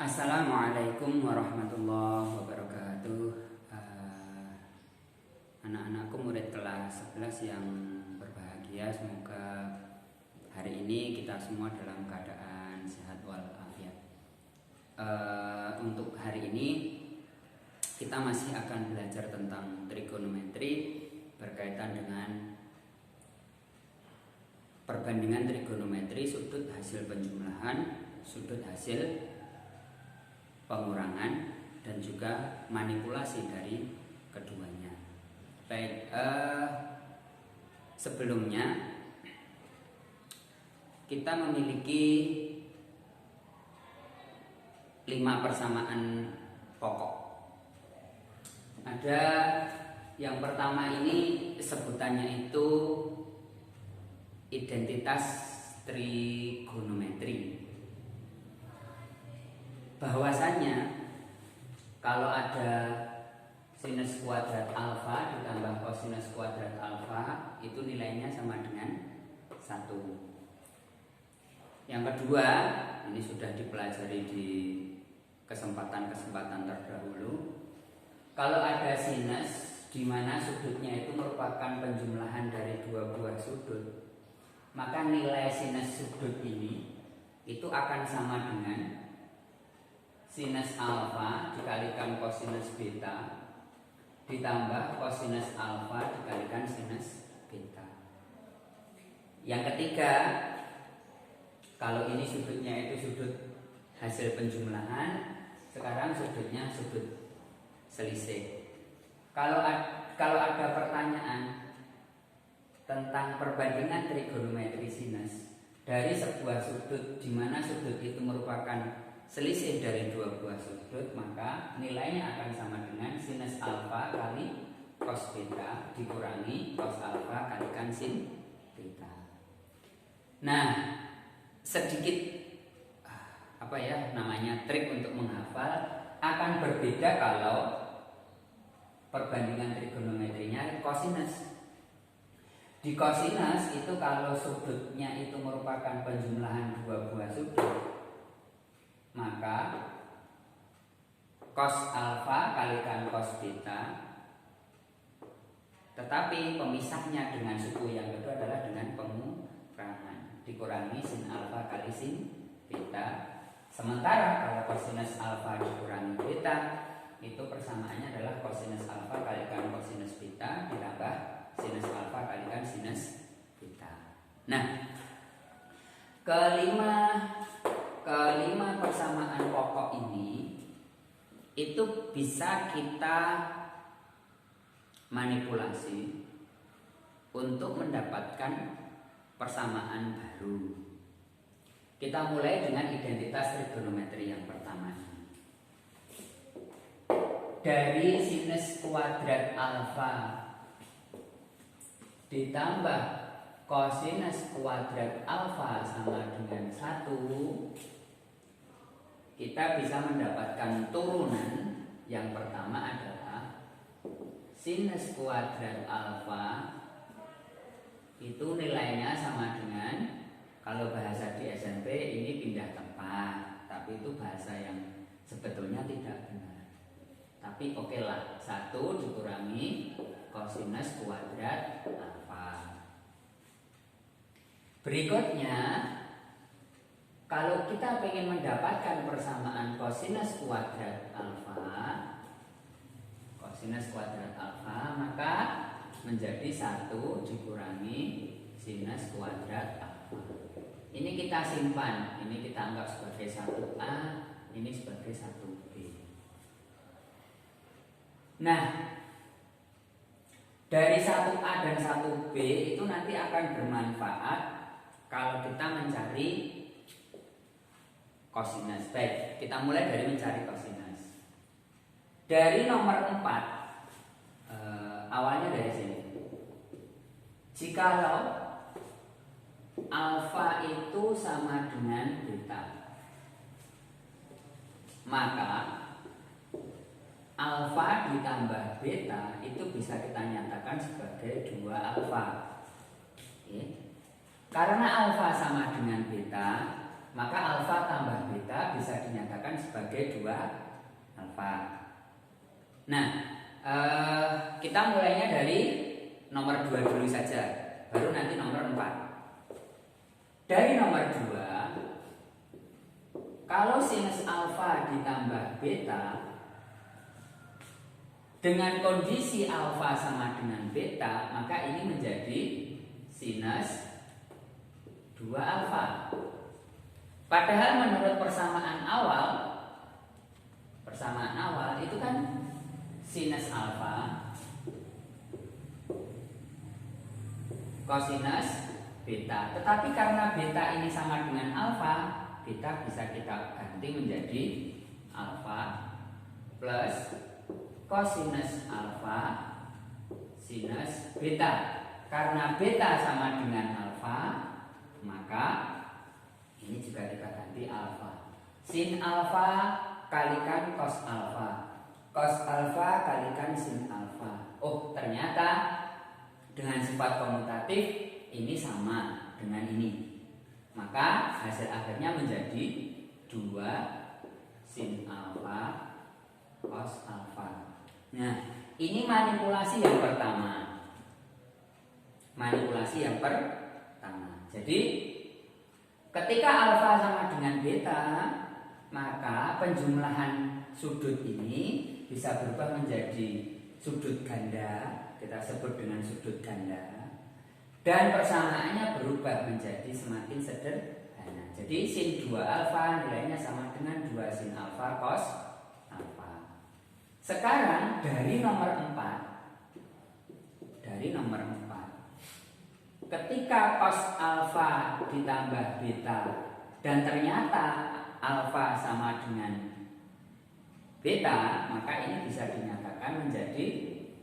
Assalamualaikum warahmatullahi wabarakatuh. Anak-anakku murid kelas 11 yang berbahagia, semoga hari ini kita semua dalam keadaan sehat walafiat. Untuk hari ini kita masih akan belajar tentang trigonometri berkaitan dengan perbandingan trigonometri sudut hasil penjumlahan, sudut hasil pengurangan, dan juga manipulasi dari keduanya. Baik, sebelumnya kita memiliki 5 persamaan pokok. Ada yang pertama, ini sebutannya itu identitas trigonometri. Bahwasanya kalau ada sinus kuadrat alfa ditambah kosinus kuadrat alfa, itu nilainya sama dengan 1. Yang kedua, ini sudah dipelajari di kesempatan-kesempatan terdahulu. Kalau ada sinus di mana sudutnya itu merupakan penjumlahan dari 2 buah sudut, maka nilai sinus sudut ini itu akan sama dengan sinus alfa dikalikan kosinus beta ditambah kosinus alfa dikalikan sinus beta. Yang ketiga, kalau ini sudutnya itu sudut hasil penjumlahan, sekarang sudutnya sudut selisih. Kalau ada pertanyaan tentang perbandingan trigonometri sinus dari sebuah sudut di mana sudut itu merupakan selisih dari 2 buah sudut, maka nilainya akan sama dengan sinus alfa kali cos beta dikurangi cos alfa kalikan sin beta. Nah, sedikit trik untuk menghafal akan berbeda kalau perbandingan trigonometrinya kosinus. Di kosinus itu kalau sudutnya itu merupakan penjumlahan 2 buah sudut, maka cos alfa kalikan cos beta, tetapi pemisahnya dengan suku yang kedua adalah dengan pengurangan, dikurangi sin alfa kali sin beta. Sementara kalau kosinus alfa dikurangi beta, itu persamaannya adalah kosinus alfa kalikan kosinus beta ditambah sinus alfa kalikan sinus beta. Nah, kelima persamaan pokok ini itu bisa kita manipulasi untuk mendapatkan persamaan baru. Kita mulai dengan identitas trigonometri yang pertama. Dari sinus kuadrat alfa ditambah kosinus kuadrat alfa sama dengan 1, kita bisa mendapatkan turunan. Yang pertama adalah sinus kuadrat alfa itu nilainya sama dengan, kalau bahasa di SMP ini pindah tempat, tapi itu bahasa yang sebetulnya tidak benar. Tapi oke lah, 1 dikurangi kosinus kuadrat alfa. Berikutnya, kalau kita ingin mendapatkan persamaan kosinus kuadrat alfa, maka menjadi 1 dikurangi sinus kuadrat alfa. Ini kita simpan, ini kita anggap sebagai 1A, ini sebagai 1B. Nah, dari 1A dan 1B itu nanti akan bermanfaat kalau kita mencari kosinus. Baik, kita mulai dari mencari kosinus. Dari nomor 4, awalnya dari sini. Jikalau alfa itu sama dengan beta, maka alfa ditambah beta itu bisa kita nyatakan sebagai 2 alfa. Karena alfa sama dengan beta, maka alfa tambah beta bisa dinyatakan sebagai 2 alfa. Nah, kita mulainya dari nomor 2 dulu saja, baru nanti nomor 4. Dari nomor 2, kalau sinus alfa ditambah beta dengan kondisi alfa sama dengan beta, maka ini menjadi sinus 2 alfa. Padahal menurut persamaan awal itu kan sinus alfa kosinus beta. Tetapi karena beta ini sama dengan alfa, beta bisa kita ganti menjadi alfa plus kosinus alfa sinus beta. Karena beta sama dengan alfa, maka ini juga kita ganti alfa. Sin alfa kalikan cos alfa, cos alfa kalikan sin alfa. Oh, ternyata dengan sifat komutatif ini sama dengan ini. Maka hasil akhirnya menjadi 2 sin alfa cos alfa. Nah, ini manipulasi yang pertama. Jadi ketika alfa sama dengan beta, maka penjumlahan sudut ini bisa berubah menjadi sudut ganda, kita sebut dengan sudut ganda. Dan persamaannya berubah menjadi semakin sederhana. Jadi sin 2 alfa nilainya sama dengan 2 sin alfa cos alfa. Sekarang dari nomor 4, ketika cos alfa ditambah beta dan ternyata alfa sama dengan beta, maka ini bisa dinyatakan menjadi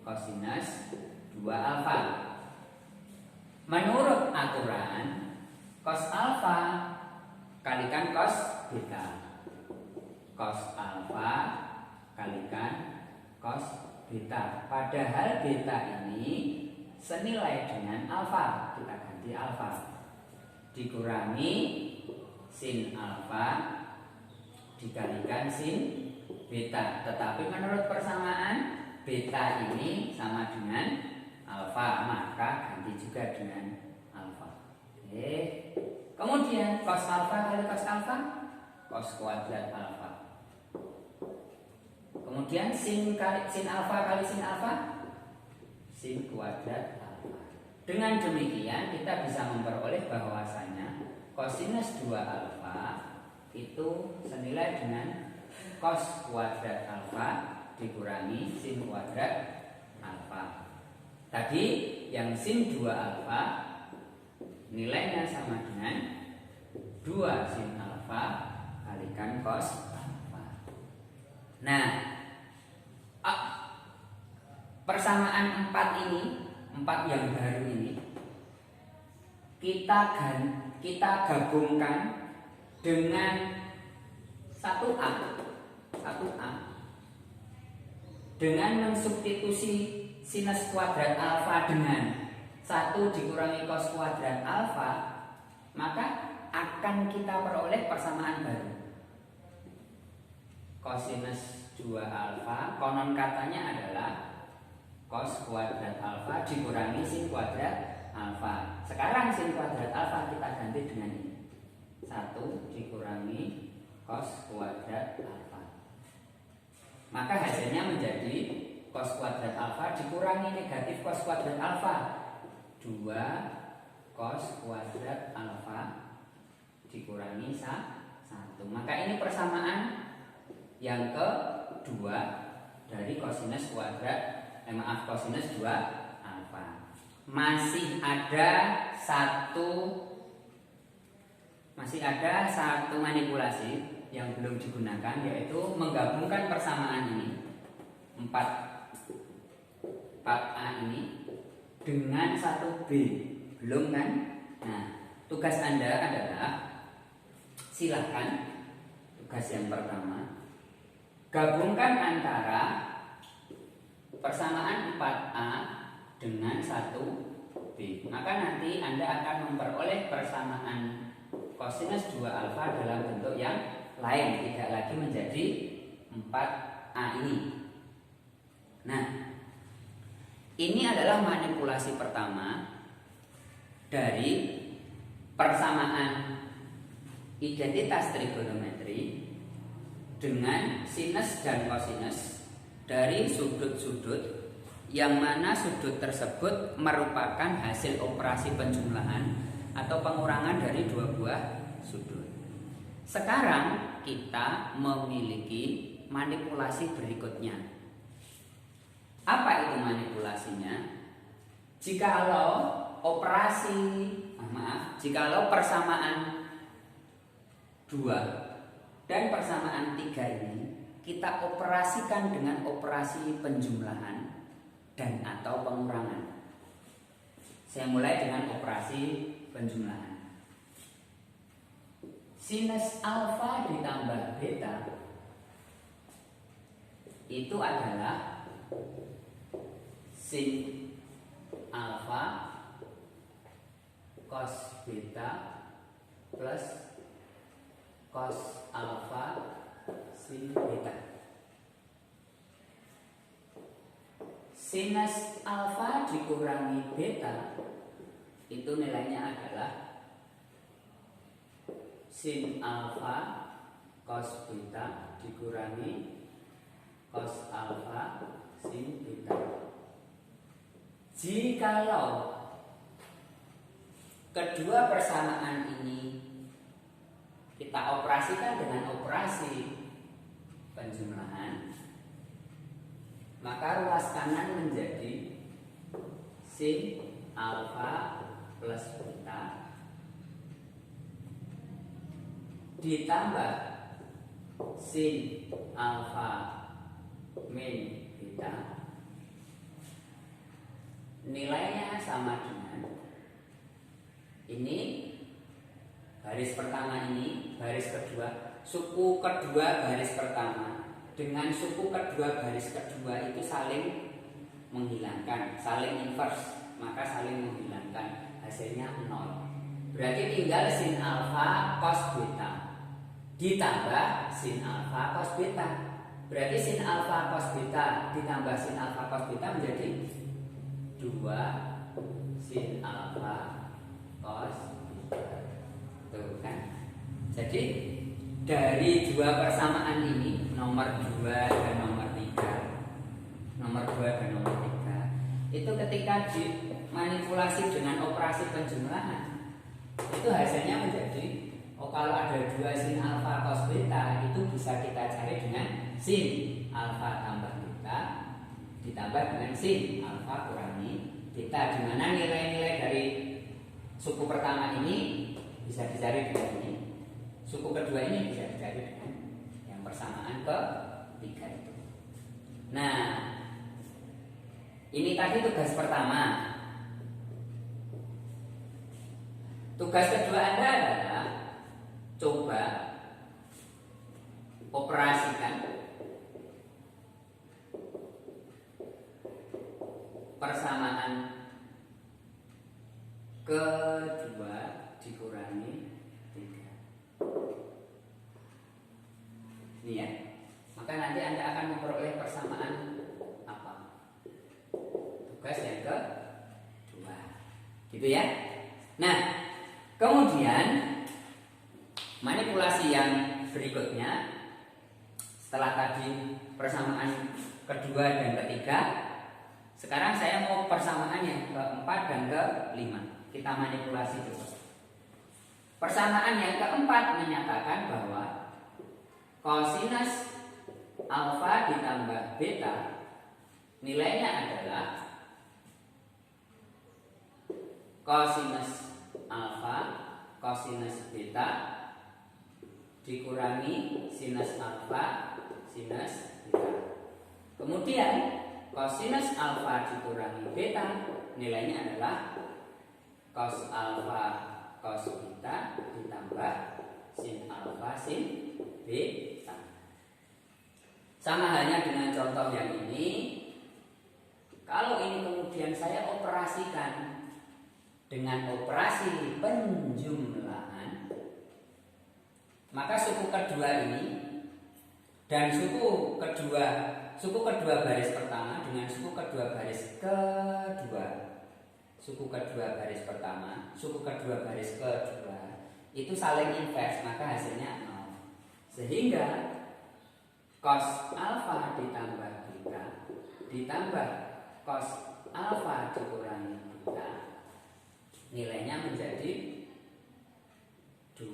kosinus 2 alfa. Menurut aturan, cos alfa kalikan cos beta, cos alfa kalikan cos beta. Padahal beta ini senilai dengan alfa, kita ganti alfa, dikurangi sin alfa dikalikan sin beta. Tetapi menurut persamaan beta ini sama dengan alfa, maka ganti juga dengan alfa. Oke. Kemudian cos alfa kali cos alfa, cos kuadrat alfa. Kemudian sin alfa kali sin alfa, sin kuadrat alfa. Dengan demikian kita bisa memperoleh bahwasanya kosinus 2 alfa itu senilai dengan cos kuadrat alfa dikurangi sin kuadrat alfa. Tadi yang sin 2 alfa nilainya sama dengan 2 sin alfa kalikan cos alfa. Nah, persamaan 4 yang baru ini kita gabungkan dengan 1A dengan mensubstitusi sinus kuadrat alfa dengan 1 dikurangi cos kuadrat alfa, maka akan kita peroleh persamaan baru. Kosinus 2 alfa konon katanya adalah cos kuadrat alfa dikurangi sin kuadrat alfa. Sekarang sin kuadrat alfa kita ganti dengan ini, 1 dikurangi cos kuadrat alfa. Maka hasilnya menjadi cos kuadrat alfa dikurangi negatif cos kuadrat alfa, 2 cos kuadrat alfa dikurangi 1. Maka ini persamaan yang kedua dari kosinus kosinus 2 alfa. Masih ada satu manipulasi yang belum digunakan, yaitu menggabungkan persamaan ini 4A ini dengan 1B. Belum kan? Nah, tugas Anda adalah silakan tugas yang pertama, gabungkan antara persamaan 4A dengan 1B. Maka nanti Anda akan memperoleh persamaan Kosinus 2 alfa dalam bentuk yang lain, tidak lagi menjadi 4A ini. Nah, ini adalah manipulasi pertama dari persamaan identitas trigonometri dengan sinus dan kosinus dari sudut-sudut yang mana sudut tersebut merupakan hasil operasi penjumlahan atau pengurangan dari dua buah sudut. Sekarang kita memiliki manipulasi berikutnya. Apa itu manipulasinya? Jikalau persamaan 2 dan persamaan 3 ini kita operasikan dengan operasi penjumlahan dan atau pengurangan. Saya mulai dengan operasi penjumlahan. Sinus alfa ditambah beta itu adalah sin alfa cos beta plus cos alfa sin beta. Sinus alfa dikurangi beta itu nilainya adalah sin alfa cos beta dikurangi cos alfa sin beta. Jikalau kedua persamaan ini kita operasikan dengan operasi penjumlahan, maka ruas kanan menjadi sin alfa plus beta ditambah sin alfa min beta, nilainya sama dengan ini baris pertama, ini baris kedua, suku kedua baris pertama dengan suku kedua baris kedua itu saling menghilangkan, saling inverse, maka saling menghilangkan, hasilnya 0. Berarti tinggal sin alfa cos beta ditambah sin alfa cos beta. Berarti sin alfa cos beta ditambah sin alfa cos beta menjadi 2 sin alfa cos beta. Tuh kan? Jadi dari dua persamaan ini, nomor 2 dan nomor 3, nomor 2 dan nomor 3 itu ketika dimanipulasi dengan operasi penjumlahan, itu hasilnya menjadi, kalau ada 2 sin alfa cos beta, itu bisa kita cari dengan sin alfa tambah beta ditambah dengan sin alfa kurangi beta, di mana nilai-nilai dari suku pertama ini bisa dicari dengan ini, suku kedua ini bisa dicari dengan yang persamaan ketiga itu. Nah, ini tadi tugas pertama. Tugas kedua Anda adalah coba operasikan persamaan kedua dikurangi 3. Ini ya. Maka nanti Anda akan memperoleh persamaan apa? Tugas yang kedua. Gitu ya. Nah, kemudian manipulasi yang berikutnya, setelah tadi persamaan kedua dan ketiga, sekarang saya mau persamaan yang keempat dan kelima. Kita manipulasi dulu. Persamaan yang keempat menyatakan bahwa kosinus alfa ditambah beta nilainya adalah kosinus alfa kosinus beta dikurangi sinus alfa sinus beta. Kemudian kosinus alfa dikurangi beta nilainya adalah cos alfa cos beta ditambah sin alfa sin beta. Sama halnya dengan contoh yang ini. Kalau ini kemudian saya operasikan dengan operasi penjumlahan, Maka suku kedua ini dan suku kedua baris pertama dengan suku kedua baris kedua, suku kedua baris pertama, suku kedua baris kedua itu saling invers, maka hasilnya 0. Sehingga cos alfa ditambah beta ditambah cos alfa dikurangi beta nilainya menjadi 2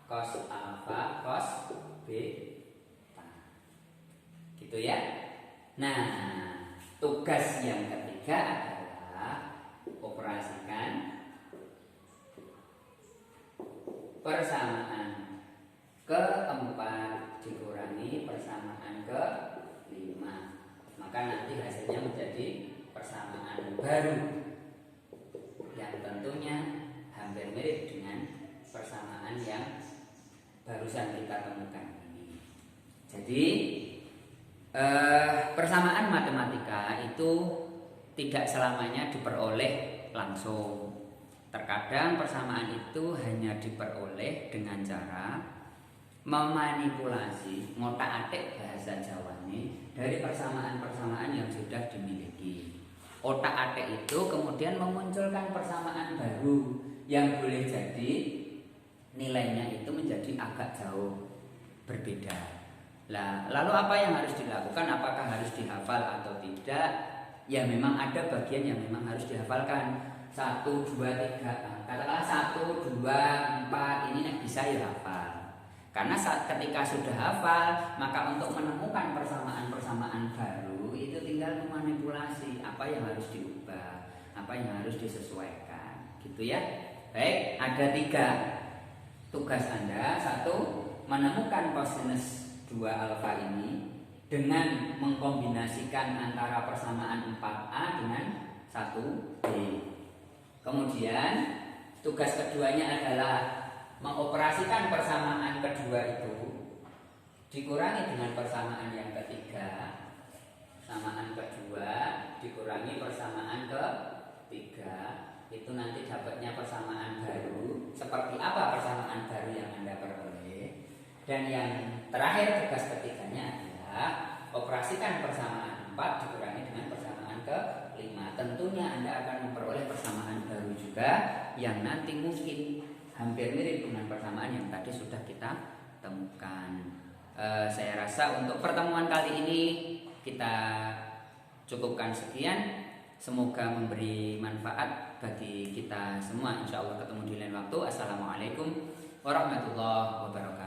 cos alfa cos beta. Gitu ya. Nah, tugas yang ketiga adalah operasikan persamaan keempat dikurangi persamaan ke-5. Maka nanti hasilnya menjadi persamaan baru yang tentunya hampir mirip dengan persamaan yang barusan kita temukan ini. Jadi persamaan matematika itu tidak selamanya diperoleh langsung. Terkadang persamaan itu hanya diperoleh dengan cara memanipulasi ngotak-atik bahasa Jawa ini dari persamaan-persamaan yang sudah dimiliki. Otak-atik itu kemudian memunculkan persamaan baru yang boleh jadi nilainya itu menjadi agak jauh berbeda. Lalu apa yang harus dilakukan? Apakah harus dihafal atau tidak? Ya memang ada bagian yang memang harus dihafalkan. 1, 2, 3, katakanlah 1, 2, 4 ini bisa ya hafal. Karena ketika sudah hafal, maka untuk menemukan persamaan-persamaan baru itu tinggal memanipulasi apa yang harus diubah, apa yang harus disesuaikan, gitu ya. Baik, ada 3 tugas Anda. 1, menemukan kosinus 2 alfa ini dengan mengkombinasikan antara persamaan 4A dengan 1B. Kemudian tugas keduanya adalah mengoperasikan persamaan kedua itu dikurangi dengan persamaan yang ketiga. Persamaan kedua dikurangi persamaan ketiga, itu nanti dapatnya persamaan baru. Seperti apa persamaan baru yang Anda peroleh? Dan yang terakhir tugas ketiganya adalah operasikan persamaan 4 dikurangi dengan persamaan ke-5. Tentunya Anda akan memperoleh persamaan baru juga yang nanti mungkin hampir mirip dengan persamaan yang tadi sudah kita temukan. Saya rasa untuk pertemuan kali ini kita cukupkan sekian. Semoga memberi manfaat bagi kita semua. Insya Allah ketemu di lain waktu. Assalamualaikum warahmatullahi wabarakatuh.